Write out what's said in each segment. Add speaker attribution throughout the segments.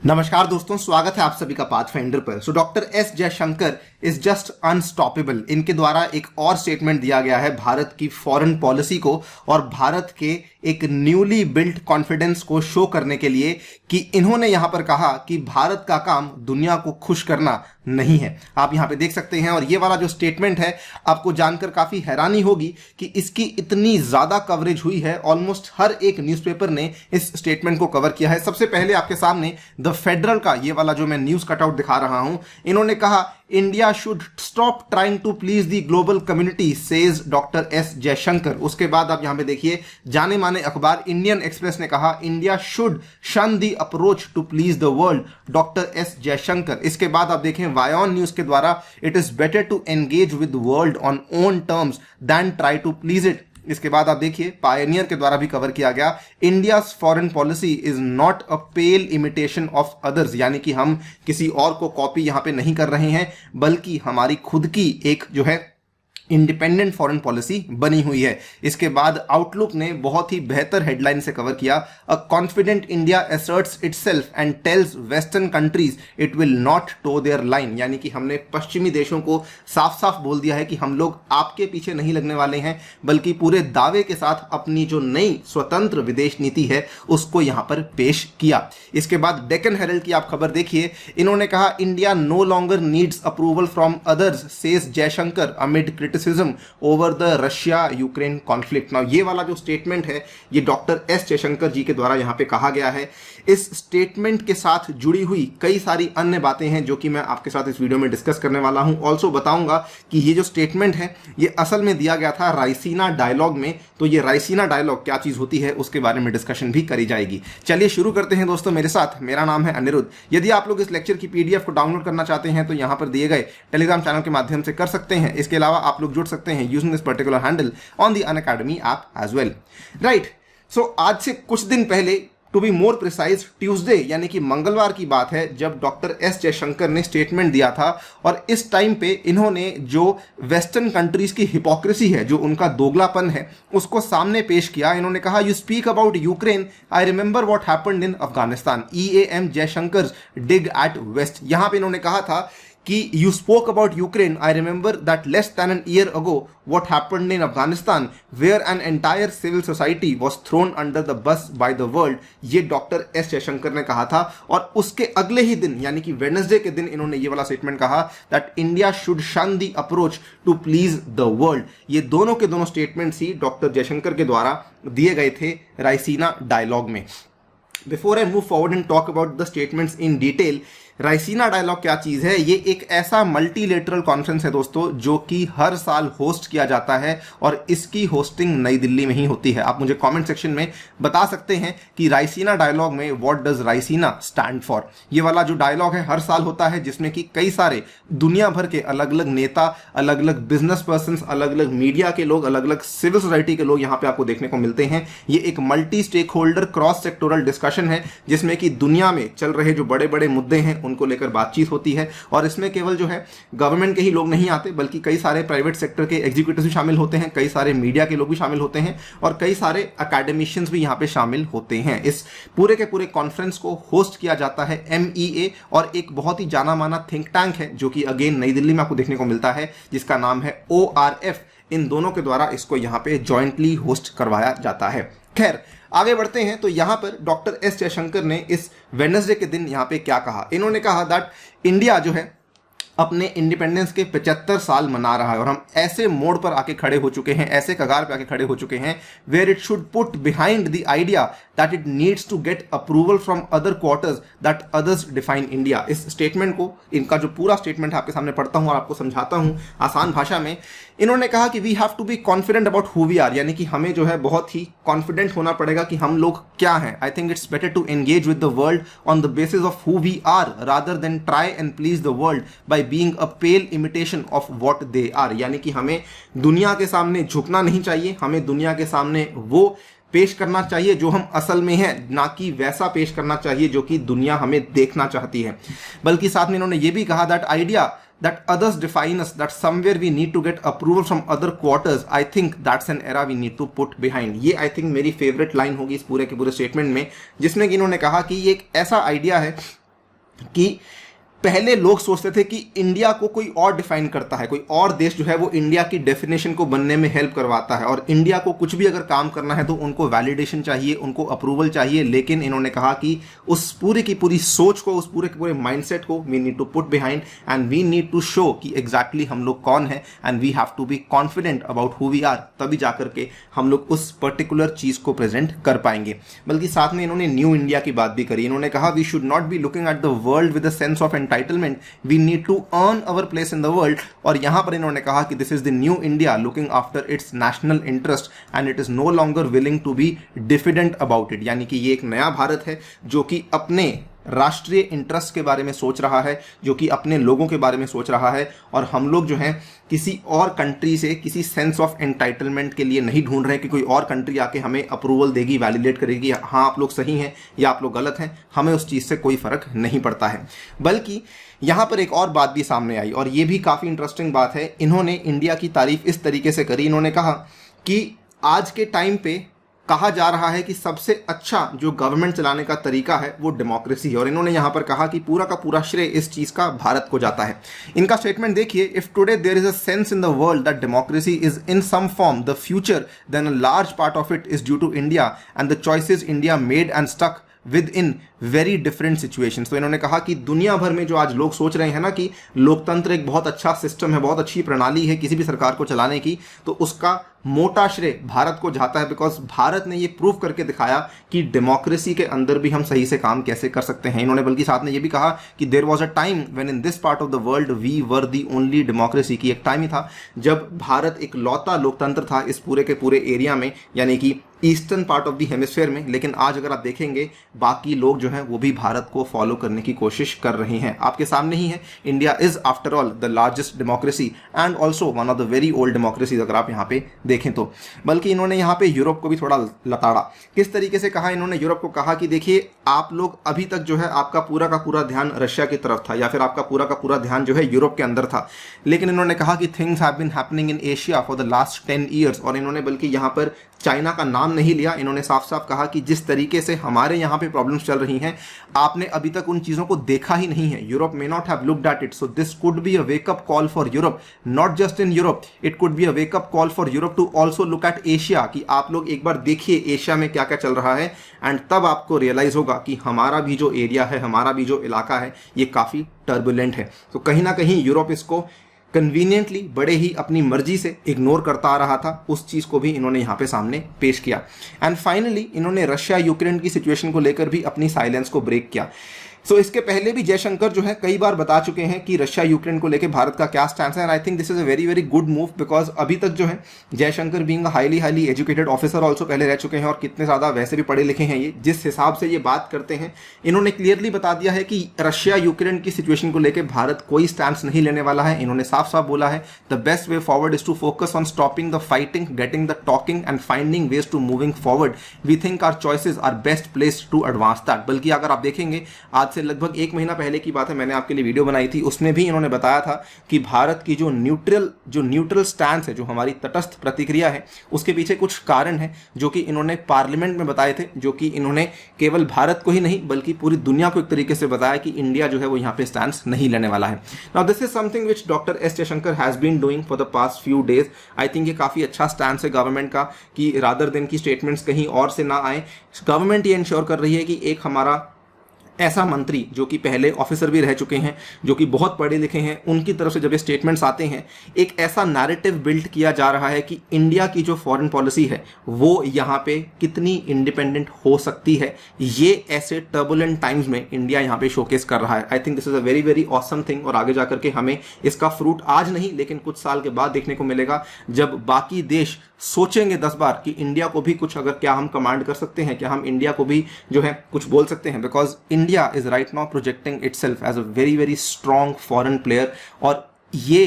Speaker 1: नमस्कार दोस्तों, स्वागत है आप सभी का पाथफाइंडर पर। Doctor S Jaishankar is just unstoppable. इनके द्वारा एक और स्टेटमेंट दिया गया है भारत की फॉरेन पॉलिसी को और भारत के एक न्यूली बिल्ट कॉन्फिडेंस को शो करने के लिए कि इन्होंने यहां पर कहा कि भारत का काम दुनिया को खुश करना नहीं है। आप यहां पे देख सकते हैं और ये वाला जो स्टेटमेंट है आपको जानकर काफी हैरानी होगी कि इसकी इतनी ज्यादा कवरेज हुई है। ऑलमोस्ट हर एक न्यूज़पेपर ने इस स्टेटमेंट को कवर किया है। सबसे पहले आपके सामने द फेडरल का ये वाला जो मैं न्यूज कटआउट दिखा रहा हूं, इन्होंने कहा India should stop trying to please the global community says doctor S Jaishankar. उसके बाद आप यहां पे देखिए जाने माने अखबार इंडियन एक्सप्रेस ने कहा India should shun the approach to please the world doctor S Jaishankar. इसके बाद आप देखें वायोन न्यूज के द्वारा it is better to engage with world on own terms than try to please it. इसके बाद आप देखिए पायनियर के द्वारा भी कवर किया गया India foreign policy is not a pale imitation of others, यानी कि हम किसी और को कॉपी यहां पे नहीं कर रहे हैं बल्कि हमारी खुद की एक जो है इंडिपेंडेंट फॉरेन पॉलिसी बनी हुई है। इसके बाद आउटलुक ने बहुत ही बेहतर हेडलाइन से कवर किया a confident India asserts itself and tells western countries it will not toe their line, यानी कि हमने पश्चिमी देशों को साफ साफ बोल दिया है कि हम लोग आपके पीछे नहीं लगने वाले हैं बल्कि पूरे दावे के साथ अपनी जो नई स्वतंत्र विदेश नीति है उसको यहां पर पेश किया। इसके बाद डेक्कन हेरल्ड की आप खबर देखिए, इन्होंने कहा India no longer needs approval from others says Jaishankar amid over the Russia Ukraine conflict. Now ये वाला जो स्टेटमेंट है ये डॉक्टर एस जयशंकर जी के द्वारा यहां पे कहा गया है। इस स्टेटमेंट के साथ जुड़ी हुई कई सारी अन्य बातें हैं जो कि मैं आपके साथ इस वीडियो में डिस्कस करने वाला हूं। ऑल्सो बताऊंगा कि ये जो स्टेटमेंट है ये असल में दिया गया था रायसीना डायलॉग में, तो ये रायसीना डायलॉग क्या चीज होती है उसके बारे में डिस्कशन भी करी जाएगी। चलिए शुरू करते हैं दोस्तों मेरे साथ। मेरा नाम है अनिरुद्ध। यदि आप लोग इस लेक्चर की पीडीएफ को डाउनलोड करना चाहते हैं तो यहां पर दिए गए टेलीग्राम चैनल के माध्यम से कर सकते हैं। इसके अलावा आप लोग जुड़ सकते हैं using this particular handle on the Unacademy app as well. Right, so आज से कुछ दिन पहले, to be more precise Tuesday यानी कि मंगलवार की बात है, जब डॉक्टर एस जयशंकर ने स्टेटमेंट दिया था और इस टाइम पे इन्होंने जो वेस्टर्न कंट्रीज की हिपोक्रेसी है, जो उनका दोगलापन है, उसको सामने पेश किया। इन्होंने कहा you speak about Ukraine, I remember what happened in Afghanistan, EAM Jaishankar dig at west. यहां पे इन्होंने कहा था कि you spoke about Ukraine, I remember that less than an year ago what happened in Afghanistan where an entire civil society was thrown under the bus by the world। ये doctor S Jaishankar ने कहा था और उसके अगले ही दिन यानी कि वेडनेसडे के दिन इन्होंने ये वाला स्टेटमेंट कहा that India should shun the approach to please the world. ये दोनों के दोनों स्टेटमेंट्स ही डॉक्टर जयशंकर के द्वारा दिए गए थे रायसीना डायलॉग में। Before I move forward and talk about the statements in detail, Raisina dialogue क्या चीज है? ये एक ऐसा मल्टीलेटरल कॉन्फ्रेंस है दोस्तों जो कि हर साल होस्ट किया जाता है और इसकी होस्टिंग नई दिल्ली में ही होती है। आप मुझे कमेंट सेक्शन में बता सकते हैं कि रायसीना डायलॉग में what does Raisina stand for. ये वाला जो डायलॉग है हर साल होता है जिसमें कि कई सारे दुनिया भर के अलग अलग नेता, अलग अलग बिजनेस पर्सन, अलग अलग मीडिया के लोग, अलग अलग सिविल सोसाइटी के लोग यहाँ पे आपको देखने को मिलते हैं। ये एक multi stakeholder cross sectoral discussion है जिसमें कि दुनिया में चल रहे जो बड़े बड़े मुद्दे हैं उनको लेकर बातचीत होती है और इसमें केवल जो है गवर्नमेंट के ही लोग नहीं आते बल्कि कई सारे प्राइवेट सेक्टर के एग्जीक्यूटिव भी शामिल होते हैं, कई सारे मीडिया के लोग भी शामिल होते हैं और कई सारे एकेडमिशियंस भी यहां पे शामिल होते हैं। इस पूरे के पूरे कॉन्फ्रेंस को होस्ट किया जाता है MEA और एक बहुत ही जाना माना थिंक टैंक है जो कि अगेन नई दिल्ली में आपको देखने को मिलता है जिसका नाम है ORF। इन दोनों के द्वारा इसको यहां पे जॉइंटली होस्ट करवाया जाता है। खैर आगे बढ़ते हैं तो यहां पर डॉक्टर एस जयशंकर ने इस वेडनेसडे के दिन यहां पे क्या कहा? इन्होंने कहा दैट इंडिया जो है अपने इंडिपेंडेंस के 75 साल मना रहा है और हम ऐसे मोड़ पर आके खड़े हो चुके हैं, ऐसे कगार पे आके खड़े हो चुके हैं where it should put behind the idea that it needs to get approval from other quarters that others define India. इस स्टेटमेंट को, इनका जो पूरा स्टेटमेंट है आपके सामने पढ़ता हूं और आपको समझाता हूं आसान भाषा में। इन्होंने कहा कि we have to be confident about who we are, यानी कि हमें जो है बहुत ही कॉन्फिडेंट होना पड़ेगा कि हम लोग क्या हैं। I think it's better to engage with the world on the basis of who we are rather than try and please the world by being a pale imitation of what they are. यानी कि हमें दुनिया के सामने झुकना नहीं चाहिए, हमें दुनिया के सामने वो पेश करना चाहिए जो हम असल में हैं, ना कि वैसा पेश करना चाहिए जो कि दुनिया हमें देखना चाहती है। बल्कि साथ में इन्होंने ये भी कहा that idea that others define us, that somewhere we need to get approval from other quarters, I think that's an era we need to put behind। ये I think मेरी फेवरेट लाइन होगी इस पूरे के पूरे स्टेटमेंट में, जिसमें कि इन्होंने कहा कि ये एक ऐसा आइडिया है कि पहले लोग सोचते थे कि इंडिया को कोई और डिफाइन करता है, कोई और देश जो है वो इंडिया की डेफिनेशन को बनने में हेल्प करवाता है, और इंडिया को कुछ भी अगर काम करना है तो उनको वैलिडेशन चाहिए, उनको अप्रूवल चाहिए। लेकिन इन्होंने कहा कि उस पूरी की पूरी सोच को, उस पूरे के पूरे माइंडसेट को we need to put behind and we need to show कि एग्जैक्टली हम लोग कौन है, and we have to be confident about who we are, तभी जाकर के हम लोग उस पर्टिकुलर चीज को प्रेजेंट कर पाएंगे। बल्कि साथ में इन्होंने न्यू इंडिया की बात भी करी। इन्होंने कहा we should not be looking at the world with a sense of entitlement, we need to earn our place in the world. और यहां पर इन्होंने कहा कि this is the new India looking after its national interest and it is no longer willing to be diffident about it. यानी कि ये एक नया भारत है जो कि अपने राष्ट्रीय इंटरेस्ट के बारे में सोच रहा है, जो कि अपने लोगों के बारे में सोच रहा है, और हम लोग जो हैं किसी और कंट्री से किसी सेंस ऑफ एंटाइटलमेंट के लिए नहीं ढूंढ रहे हैं कि कोई और कंट्री आके हमें अप्रूवल देगी, वैलिडेट करेगी, हाँ आप लोग सही हैं या आप लोग गलत हैं, हमें उस चीज़ से कोई फर्क नहीं पड़ता है। बल्कि यहाँ पर एक और बात भी सामने आई, और ये भी काफ़ी इंटरेस्टिंग बात है। इन्होंने इंडिया की तारीफ इस तरीके से करी, इन्होंने कहा कि आज के टाइम पे कहा जा रहा है कि सबसे अच्छा जो गवर्नमेंट चलाने का तरीका है वो डेमोक्रेसी है, और इन्होंने यहां पर कहा कि पूरा का पूरा श्रेय इस चीज का भारत को जाता है। इनका स्टेटमेंट देखिए, if today there is a sense in the world that democracy is in some form the future, then a large part of it is due to India and the choices India made and stuck with in very different situations. तो इन्होंने कहा कि दुनिया भर में जो आज लोग सोच रहे हैं ना कि लोकतंत्र एक बहुत अच्छा सिस्टम है, बहुत अच्छी प्रणाली है किसी भी सरकार को चलाने की, तो उसका मोटा श्रेय भारत को जाता है, बिकॉज भारत ने ये प्रूव करके दिखाया कि डेमोक्रेसी के अंदर भी हम सही से काम कैसे कर सकते हैं। इन्होंने बल्कि साथ में ये भी कहा कि there was a time when in this part of the world we were the only democracy, की एक टाइम ही था जब भारत एक लौता लोकतंत्र था इस पूरे के पूरे एरिया में, यानी कि eastern part of the hemisphere में। लेकिन आज अगर आप देखेंगे बाकी लोग जो हैं वो भी भारत को फॉलो करने की कोशिश कर रहे हैं। आपके सामने ही है, India is after all the largest democracy and also one of the very old democracies, अगर आप यहाँ पे देखें तो। बल्कि इन्होंने यहाँ पे यूरोप को भी थोड़ा लताड़ा। किस तरीके से कहा इन्होंने यूरोप को? कहा कि देखिए आप लोग अभी तक जो है आपका पूरा का पूरा ध्यान रशिया की तरफ था, या फिर आपका पूरा का पूरा ध्यान जो है यूरोप के अंदर था, लेकिन इन्होंने कहा कि things have been happening in Asia for the last 10 years. और इन्होंने बल्कि यहाँ पर चाइना का नाम नहीं लिया, इन्होंने साफ साफ कहा कि जिस तरीके से हमारे यहाँ पे प्रॉब्लम्स चल रही हैं आपने अभी तक उन चीज़ों को देखा ही नहीं है। Europe may not have looked at it, so this could be a wake up call for Europe, not just in Europe, it could be a wake up call for Europe to also look at Asia, कि आप लोग एक बार देखिए Asia में क्या क्या चल रहा है, एंड तब आपको रियलाइज होगा कि हमारा भी जो एरिया है, हमारा भी जो इलाका है, ये काफ़ी टर्बुलेंट है। तो कहीं ना कहीं यूरोप इसको कन्वीनियंटली बड़े ही अपनी मर्जी से इग्नोर करता आ रहा था, उस चीज़ को भी इन्होंने यहाँ पे सामने पेश किया। एंड फाइनली इन्होंने रशिया यूक्रेन की सिचुएशन को लेकर भी अपनी साइलेंस को ब्रेक किया। सो इसके पहले भी जयशंकर जो है कई बार बता चुके हैं कि रशिया यूक्रेन को लेकर भारत का क्या स्टैंड है, and I think this is a very very good move, because अभी तक जो है Jaishankar being highly educated officer also पहले रह चुके हैं, और कितने ज़्यादा वैसे भी पढ़े लिखे हैं ये, जिस हिसाब से ये बात करते हैं, इन्होंने क्लियरली बता दिया है कि रशिया यूक्रेन की सिचुएशन को लेकर भारत कोई स्टैंड नहीं लेने वाला है। इन्होंने साफ साफ बोला है the best way forward is to focus on stopping the fighting, getting the talking and finding ways to moving forward. We think our choices are best place to advance that. बल्कि अगर आप देखेंगे आज से लगभग एक महीना पहले की बात है, मैंने आपके लिए वीडियो बनाई थी, उसमें भी इन्होंने बताया था कि भारत की जो न्यूट्रल स्टैंड है, जो हमारी तटस्थ प्रतिक्रिया है, उसके पीछे कुछ कारण है जो कि इन्होंने पार्लियामेंट में बताए थे, जो कि इन्होंने केवल भारत को ही नहीं बल्कि पूरी दुनिया को एक तरीके से बताया कि इंडिया जो है वो यहाँ पे स्टैंड नहीं लेने वाला है। Now this is something which doctor S Jaishankar has been doing for the past few days. I think ये काफी अच्छा स्टैंड है गवर्नमेंट का कि रादर देन की स्टेटमेंट्स कहीं और से ना आए, गवर्नमेंट ये इंश्योर कर रही है कि एक हमारा ऐसा मंत्री जो कि पहले ऑफिसर भी रह चुके हैं, जो कि बहुत पढ़े लिखे हैं, उनकी तरफ से जब ये स्टेटमेंट्स आते हैं, एक ऐसा नैरेटिव बिल्ड किया जा रहा है कि इंडिया की जो फॉरेन पॉलिसी है वो यहाँ पे कितनी इंडिपेंडेंट हो सकती है। ये ऐसे टर्बुलेंट टाइम्स में इंडिया यहाँ पे शोकेस कर रहा है। I think this is a very very awesome thing, और आगे जाकर के हमें इसका फ्रूट आज नहीं लेकिन कुछ साल के बाद देखने को मिलेगा, जब बाकी देश सोचेंगे 10 बार कि इंडिया को भी कुछ अगर क्या हम कमांड कर सकते हैं, क्या हम इंडिया को भी जो है कुछ बोल सकते हैं, because India is right now projecting itself as a very very strong foreign player. और ये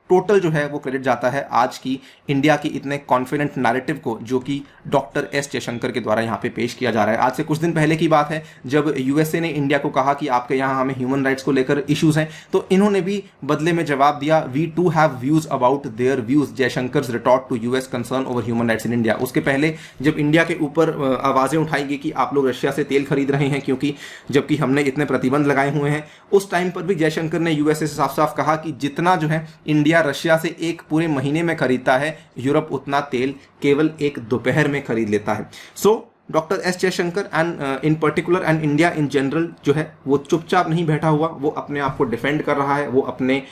Speaker 1: टोटल जो है वो क्रेडिट जाता है आज की इंडिया की इतने कॉन्फिडेंट नैरेटिव को, जो कि डॉक्टर एस जयशंकर के द्वारा यहाँ पे पेश किया जा रहा है। आज से कुछ दिन पहले की बात है जब यूएसए ने इंडिया को कहा कि आपके यहाँ हमें ह्यूमन राइट्स को लेकर इश्यूज हैं, तो इन्होंने भी बदले में जवाब दिया, we too have views about their views, Jaishankar retort to US concern over human rights in India. उसके पहले जब इंडिया के ऊपर आवाजें उठाई गई कि आप लोग रशिया से तेल खरीद रहे हैं क्योंकि जबकि हमने इतने प्रतिबंध लगाए हुए हैं, उस टाइम पर भी जयशंकर ने यूएसए से साफ साफ कहा कि जितना जो है इंडिया रशिया से एक पूरे महीने में खरीदता है, यूरोप उतना तेल केवल एक दोपहर में खरीद लेता है। So doctor S Jaishankar and in particular and India in general जो है वो चुपचाप नहीं बैठा हुआ, वो अपने आप को डिफेंड कर रहा है, वो अपने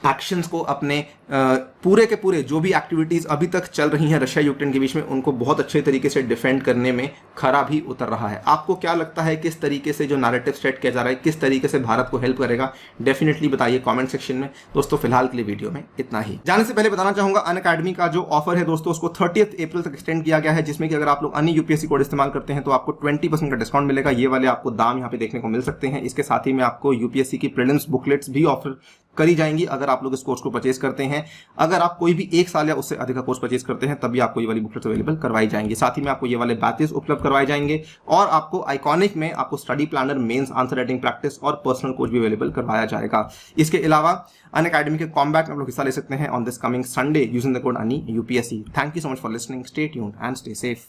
Speaker 1: एक्शंस को, अपने पूरे के पूरे जो भी एक्टिविटीज अभी तक चल रही हैं रशिया यूक्रेन के बीच में, उनको बहुत अच्छे तरीके से डिफेंड करने में खरा भी उतर रहा है। आपको क्या लगता है किस तरीके से जो नैरेटिव सेट किया जा रहा है किस तरीके से भारत को हेल्प करेगा, डेफिनेटली बताइए कमेंट सेक्शन में। दोस्तों फिलहाल के लिए वीडियो में इतना ही। जाने से पहले बताना चाहूंगा अनअकैडमी का जो ऑफर है दोस्तों उसको 30 अप्रैल तक एक्सटेंड किया गया है, जिसमें कि अगर आप लोग अन्य यूपीएससी कोड इस्तेमाल करते हैं तो आपको 20% का डिस्काउंट मिलेगा। ये वाले आपको दाम यहाँ पे देखने को मिल सकते हैं। इसके साथ ही में आपको यूपीएससी की प्रीलिम्स बुकलेट्स भी ऑफर करी जाएंगी अगर आप लोग इस कोर्स को परचेज करते हैं। अगर आप कोई भी 1 साल या उससे अधिक का कोर्स परचेज करते हैं तभी आपको ये वाली बुकलेट्स अवेलेबल करवाई जाएंगी। साथ ही में आपको ये वाले बैचेस उपलब्ध करवाए जाएंगे और आपको आइकॉनिक में आपको study planner, mains answer writing practice और पर्सनल कोच भी अवेलेबल करवाया जाएगा। इसके अलावा अनअकैडमी के कॉम्बैट में आप लोग हिस्सा ले सकते हैं on this coming Sunday using the code ANI UPSC। Thank you so much for listening, stay tuned and stay safe.